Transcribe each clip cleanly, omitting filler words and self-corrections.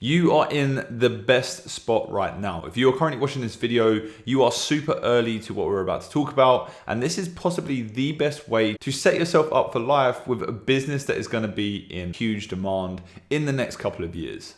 You are in the best spot right now. If you are currently watching this video, you are super early to what we're about to talk about. And this is possibly the best way to set yourself up for life with a business that is going to be in huge demand in the next couple of years.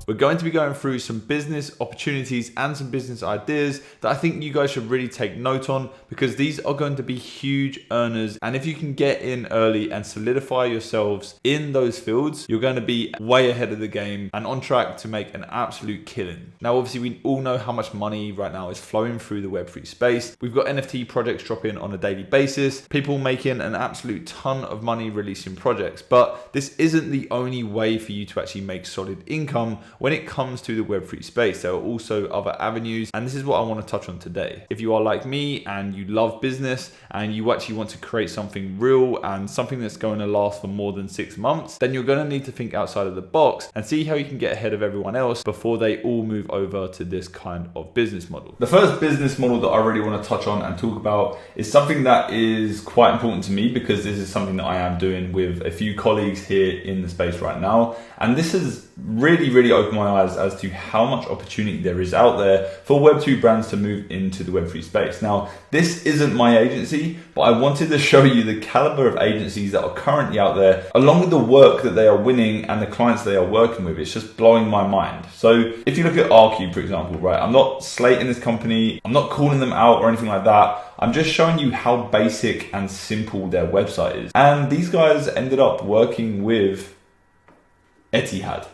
We're going to be going through some business opportunities and some business ideas that I think you guys should really take note on, because these are going to be huge earners. And if you can get in early and solidify yourselves in those fields, you're going to be way ahead of the game and on track to make an absolute killing. Now, obviously, we all know how much money right now is flowing through the Web3 space. We've got NFT projects dropping on a daily basis, people making an absolute ton of money releasing projects. But this isn't the only way for you to actually make solid income when it comes to the Web3 space. There are also other avenues, and this is what I want to touch on today. If you are like me and you love business and you actually want to create something real and something that's going to last for more than 6 months, then you're going to need to think outside of the box and see how you can get ahead of everyone else before they all move over to this kind of business model. The first business model that I really want to touch on and talk about is something that is quite important to me, because this is something that I am doing with a few colleagues here in the space right now. And this has really opened my eyes as to how much opportunity there is out there for Web2 brands to move into the Web3 space. Now, this isn't my agency, but I wanted to show you the caliber of agencies that are currently out there, along with the work that they are winning and the clients they are working with. It's just blowing my mind. So if you look at RQ, for example, right, I'm not slating this company, I'm not calling them out or anything like that. I'm just showing you how basic and simple their website is. And these guys ended up working with Etihad.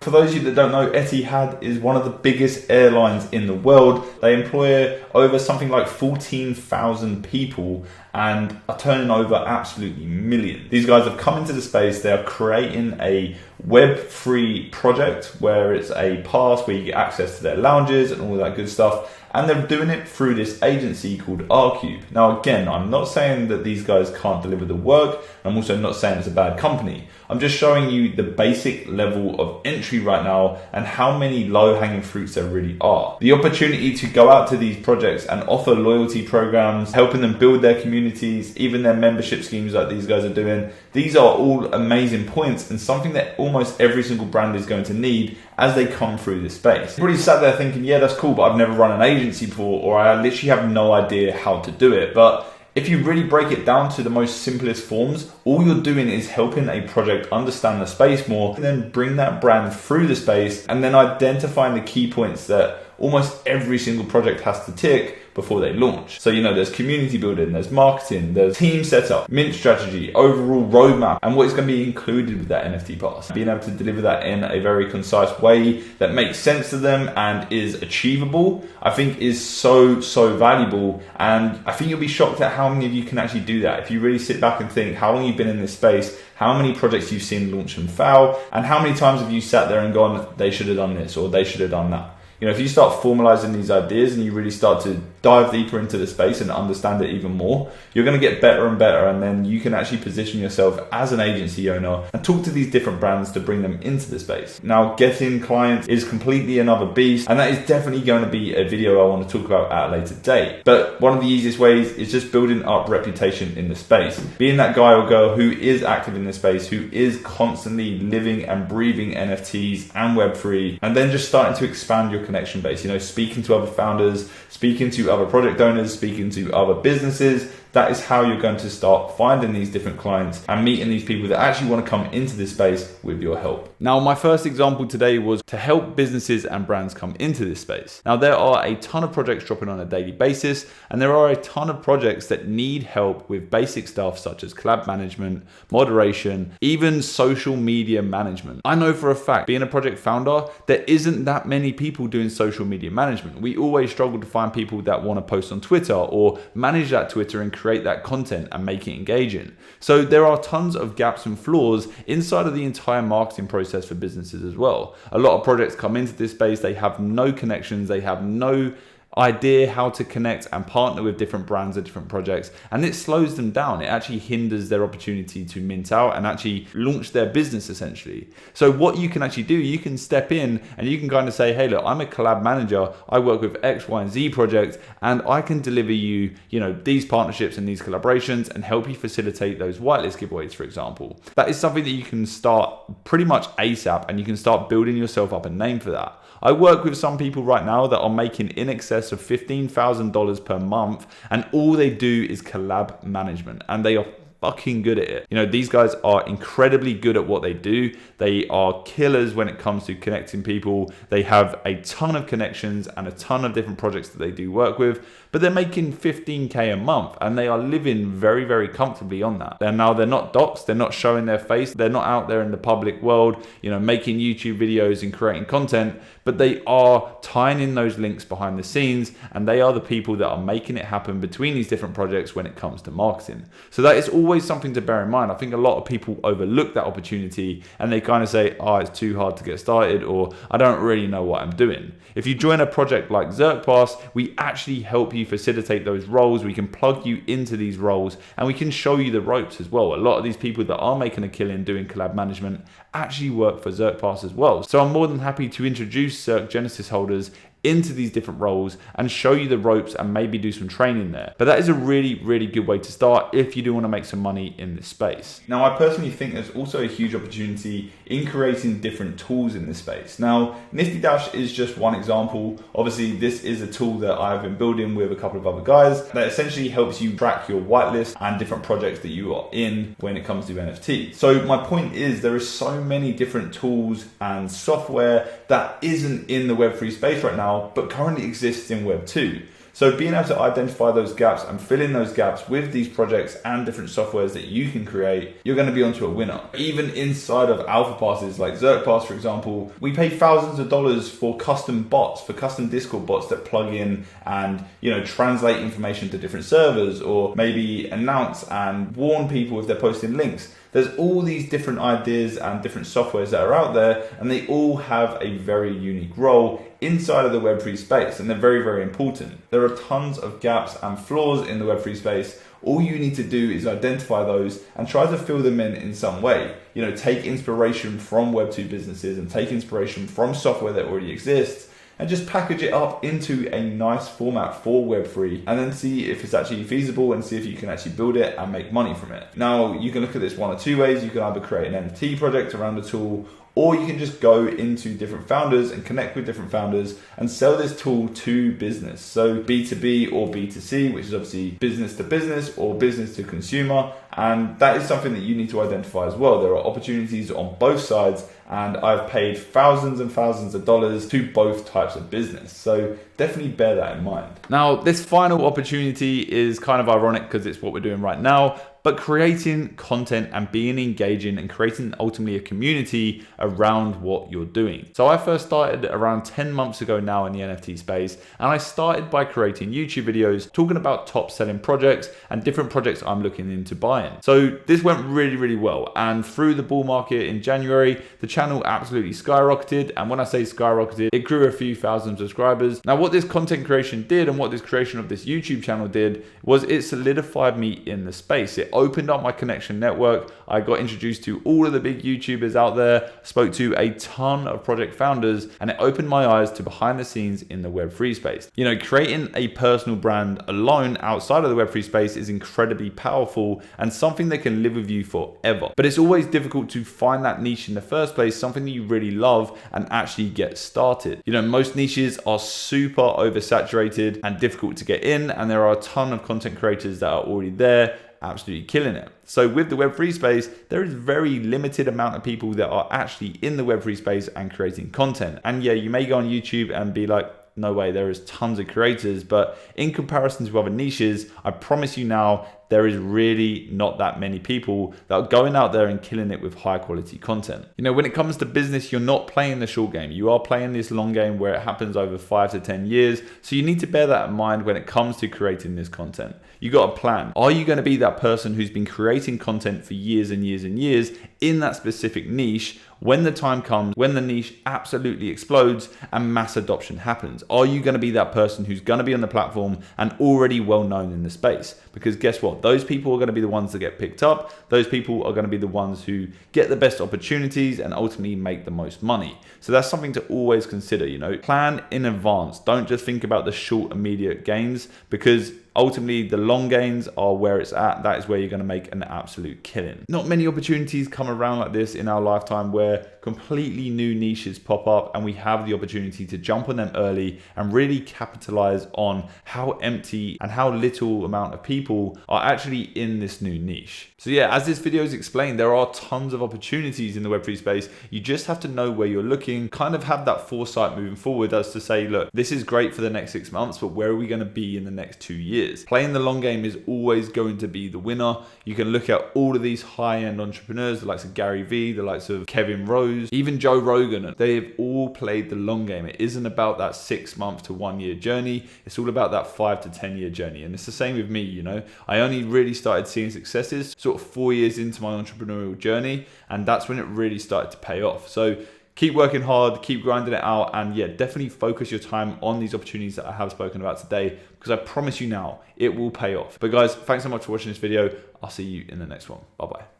For those of you that don't know, Etihad is one of the biggest airlines in the world. They employ over something like 14,000 people and are turning over absolutely millions. These guys have come into the space. They are creating a Web3 project where it's a pass where you get access to their lounges and all that good stuff. And they're doing it through this agency called RQ. Now, again, I'm not saying that these guys can't deliver the work. I'm also not saying it's a bad company. I'm just showing you the basic level of entry right now and how many low-hanging fruits there really are. The opportunity to go out to these projects and offer loyalty programs, helping them build their communities, even their membership schemes like these guys are doing. These are all amazing points and something that almost every single brand is going to need as they come through this space. You're probably sat there thinking, yeah, that's cool, but I've never run an agency before, or I literally have no idea how to do it. But if you really break it down to the most simplest forms, all you're doing is helping a project understand the space more, and then bring that brand through the space, and then identifying the key points that almost every single project has to tick before they launch. So, there's community building, there's marketing, there's team setup, mint strategy, overall roadmap, and what is going to be included with that NFT pass. Being able to deliver that in a very concise way that makes sense to them and is achievable, I think is so valuable. And I think you'll be shocked at how many of you can actually do that. If you really sit back and think how long you've been in this space, how many projects you've seen launch and fail, and how many times have you sat there and gone, they should have done this or they should have done that. If you start formalizing these ideas and you really start to dive deeper into the space and understand it even more, you're going to get better and better. And then you can actually position yourself as an agency owner and talk to these different brands to bring them into the space. Now, getting clients is completely another beast. And that is definitely going to be a video I want to talk about at a later date. But one of the easiest ways is just building up reputation in the space. Being that guy or girl who is active in the space, who is constantly living and breathing NFTs and Web3, and then just starting to expand your connection base, speaking to other founders, speaking to other project owners, speaking to other businesses. That is how you're going to start finding these different clients and meeting these people that actually want to come into this space with your help. Now, my first example today was to help businesses and brands come into this space. Now, there are a ton of projects dropping on a daily basis, and there are a ton of projects that need help with basic stuff such as collab management, moderation, even social media management. I know for a fact, being a project founder, there isn't that many people doing social media management. We always struggle to find people that want to post on Twitter or manage that Twitter and create that content and make it engaging. So there are tons of gaps and flaws inside of the entire marketing process for businesses as well. A lot of projects come into this space, they have no connections, they have no idea how to connect and partner with different brands or different projects, and it slows them down. It actually hinders their opportunity to mint out and actually launch their business essentially. So what you can actually do, you can step in and you can kind of say, hey, look, I'm a collab manager. I work with X, Y, and Z projects, and I can deliver you, these partnerships and these collaborations and help you facilitate those whitelist giveaways, for example. That is something that you can start pretty much ASAP, and you can start building yourself up a name for that. I work with some people right now that are making in excess of $15,000 per month, and all they do is collab management, and they are fucking good at it. These guys are incredibly good at what they do. They are killers when it comes to connecting people. They have a ton of connections and a ton of different projects that they do work with, but they're making 15K a month and they are living very, very comfortably on that. They're not doxed, they're not showing their face, they're not out there in the public world, making YouTube videos and creating content, but they are tying in those links behind the scenes, and they are the people that are making it happen between these different projects when it comes to marketing. So that is always something to bear in mind. I think a lot of people overlook that opportunity and they kind of say, oh, it's too hard to get started, or I don't really know what I'm doing. If you join a project like ZerkPass, we actually help you facilitate those roles. We can plug you into these roles and we can show you the ropes as well. A lot of these people that are making a killing doing collab management actually work for ZerkPass as well. So I'm more than happy to introduce Zerk Genesis holders into these different roles and show you the ropes and maybe do some training there. But that is a really, really good way to start if you do want to make some money in this space. Now, I personally think there's also a huge opportunity in creating different tools in this space. Now, Nifty Dash is just one example. Obviously, this is a tool that I've been building with a couple of other guys that essentially helps you track your whitelist and different projects that you are in when it comes to NFT. So my point is, there are so many different tools and software that isn't in the Web3 space right now, but currently exists in Web 2. So being able to identify those gaps and fill in those gaps with these projects and different softwares that you can create, you're going to be onto a winner. Even inside of alpha passes like ZerkPass, for example, we pay thousands of dollars for custom bots, for custom Discord bots that plug in and translate information to different servers, or maybe announce and warn people if they're posting links. There's all these different ideas and different softwares that are out there, and they all have a very unique role inside of the Web3 space, and they're very, very important. There are tons of gaps and flaws in the Web3 space. All you need to do is identify those and try to fill them in some way. Take inspiration from Web2 businesses and take inspiration from software that already exists, and just package it up into a nice format for Web3, and then see if it's actually feasible and see if you can actually build it and make money from it. Now, you can look at this one or two ways. You can either create an NFT project around the tool, or you can just go into different founders and connect with different founders and sell this tool to business. So B2B or B2C, which is obviously business to business or business to consumer. And that is something that you need to identify as well. There are opportunities on both sides, and I've paid thousands and thousands of dollars to both types of business. So definitely bear that in mind. Now, this final opportunity is kind of ironic because it's what we're doing right now, but creating content and being engaging and creating ultimately a community around what you're doing. So I first started around 10 months ago now in the NFT space, and I started by creating YouTube videos talking about top selling projects and different projects I'm looking into buying. So this went really, really well. And through the bull market in January, the channel absolutely skyrocketed. And when I say skyrocketed, it grew a few thousand subscribers. Now, what this content creation did and what this creation of this YouTube channel did was it solidified me in the space. It opened up my connection network. I got introduced to all of the big YouTubers out there, spoke to a ton of project founders, and it opened my eyes to behind the scenes in the Web3 space. Creating a personal brand alone outside of the Web3 space is incredibly powerful and something that can live with you forever. But it's always difficult to find that niche in the first place, something that you really love, and actually get started. Most niches are super oversaturated and difficult to get in, and there are a ton of content creators that are already there absolutely killing it. So with the Web3 space, there is very limited amount of people that are actually in the Web3 space and creating content. And yeah, you may go on YouTube and be like, no way, there is tons of creators, but in comparison to other niches, I promise you now, there is really not that many people that are going out there and killing it with high quality content. You know, when it comes to business, you're not playing the short game. You are playing this long game where it happens over 5 to 10 years. So you need to bear that in mind when it comes to creating this content. You got a plan. Are you going to be that person who's been creating content for years and years and years in that specific niche when the time comes, when the niche absolutely explodes and mass adoption happens? Are you going to be that person who's going to be on the platform and already well known in the space? Because guess what? Those people are going to be the ones that get picked up. Those people are going to be the ones who get the best opportunities and ultimately make the most money. So that's something to always consider, you know, plan in advance. Don't just think about the short, immediate gains, because ultimately the long gains are where it's at. That is where you're going to make an absolute killing. Not many opportunities come around like this in our lifetime where completely new niches pop up and we have the opportunity to jump on them early and really capitalize on how empty and how little amount of people are actually in this new niche. So yeah, as this video is explained, there are tons of opportunities in the Web3 space. You just have to know where you're looking, kind of have that foresight moving forward as to say, look, this is great for the next 6 months, but where are we going to be in the next 2 years? Playing the long game is always going to be the winner. You can look at all of these high-end entrepreneurs, the likes of Gary Vee, the likes of Kevin Rose, even Joe Rogan. They have all played the long game. It isn't about that 6 month to 1 year journey. It's all about that 5 to 10 year journey. And it's the same with me, you know. I only really started seeing successes sort of 4 years into my entrepreneurial journey, and that's when it really started to pay off. So keep working hard, keep grinding it out, and yeah, definitely focus your time on these opportunities that I have spoken about today, because I promise you now, it will pay off. But guys, thanks so much for watching this video. I'll see you in the next one. Bye-bye.